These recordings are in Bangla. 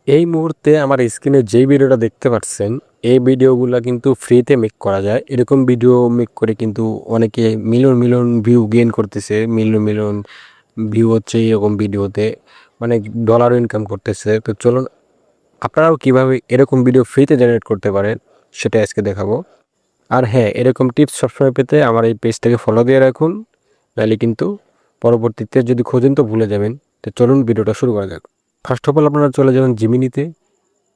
এই মুহূর্তে আমার স্ক্রিনে যেই ভিডিওটা দেখতে পাচ্ছেন, এই ভিডিওগুলা কিন্তু ফ্রিতে মেক করা যায়। এরকম ভিডিও মেক করে কিন্তু অনেকে মিলিয়ন, মিলিয়ন ভিউ গেইন করতেছে। মিলিয়ন, মিলিয়ন ভিউ হচ্ছে এরকম ভিডিওতে। মানে ডলারও ইনকাম করতেছে। তো চলুন আপনারাও কিভাবে এরকম ভিডিও ফ্রিতে জেনারেট করতে পারেন সেটা আজকে দেখাবো। আর হ্যাঁ, এরকম টিপস সবসময় পেতে আমার এই পেজটাকে ফলো দিয়ে রাখুন। নাহলে কিন্তু পরবর্তীতে যদি খোঁজেন তো ভুলে যাবেন। তো চলুন ভিডিওটা শুরু করা যাক। ফার্স্ট অফ অল আপনারা চলে যাবেন জিমিনিতে।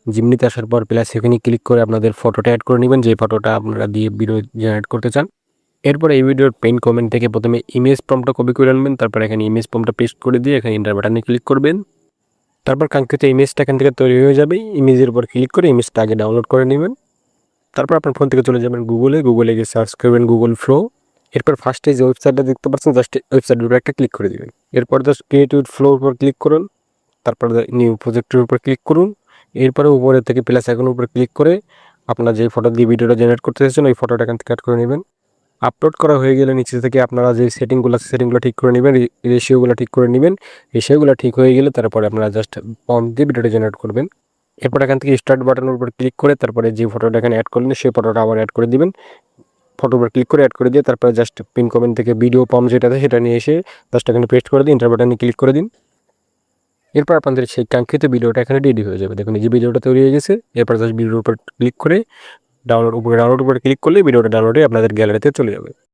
জিমনিতে আসার পর প্লাস এখানে ক্লিক করে আপনাদের ফটোটা অ্যাড করে নেবেন, যে ফটোটা আপনারা দিয়ে ভিডিও জেনারেট করতে চান। এরপর এই ভিডিওর পেন কমেন্ট থেকে প্রথমে ইমেজ প্রম্পটটা কপি করে আনবেন, তারপর এখানে ইমেজ প্রম্পটটা পেস্ট করে দিয়ে এখানে এন্টার বাটনে ক্লিক করবেন। তারপর কাঙ্ক্ষিত ইমেজটা এখান থেকে তৈরি হয়ে যাবে। ইমেজের উপর ক্লিক করে ইমেজটা আগে ডাউনলোড করে নেবেন। তারপর আপনার ফোন থেকে চলে যাবেন গুগলে গিয়ে সার্চ করবেন গুগল ফ্লো। এরপর ফার্স্টে যে ওয়েবসাইটটা দেখতে পাচ্ছেন জাস্ট ওয়েবসাইটের উপর একটা ক্লিক করে দেবেন। এরপর জাস্ট ক্রিয়েট উইথ ফ্লোর উপর ক্লিক করুন। তারপর নিউ প্রজেক্টের উপর ক্লিক করুন। এরপরে উপরে থেকে প্লাস আইকনের উপর ক্লিক করে আপনার যে ফটো দিয়ে ভিডিওটা জেনারেট করতে চাইছেন ওই ফটোটা এখান থেকে অ্যাড করে নেবেন। আপলোড করা হয়ে গেলে নিচে থেকে আপনারা যে সেটিংগুলো আছে সেটিংগুলো ঠিক করে নেবেন, রেশিওগুলো ঠিক করে নেবেন। রেশিওগুলো ঠিক হয়ে গেলে তারপরে আপনারা জাস্ট প্রম্পট দিয়ে ভিডিওটা জেনারেট করবেন। এরপর এখান থেকে স্টার্ট বাটনের উপর ক্লিক করে তারপরে যে ফটোটা এখানে অ্যাড করলেন সেই ফটোটা আবার অ্যাড করে দিবেন। ফটোর উপর ক্লিক করে অ্যাড করে দিয়ে তারপরে জাস্ট পিন কমেন্ট থেকে ভিডিও প্রম্পট যেটা আছে সেটা নিয়ে এসে জাস্ট এখানে পেস্ট করে দিন, এন্টার বাটনে ক্লিক করে দিন। এরপর আপনাদের সেই কাঙ্ক্ষিত ভিডিওটা এখানে রেডি হয়ে যাবে। দেখুন এই যে ভিডিওটা তৈরি হয়ে গেছে। এরপর জাস্ট ভিডিওর উপর ক্লিক করে ডাউনলোড উপরে ক্লিক করলে ভিডিওটা ডাউনলোডে আপনাদের গ্যালারিতে চলে যাবে।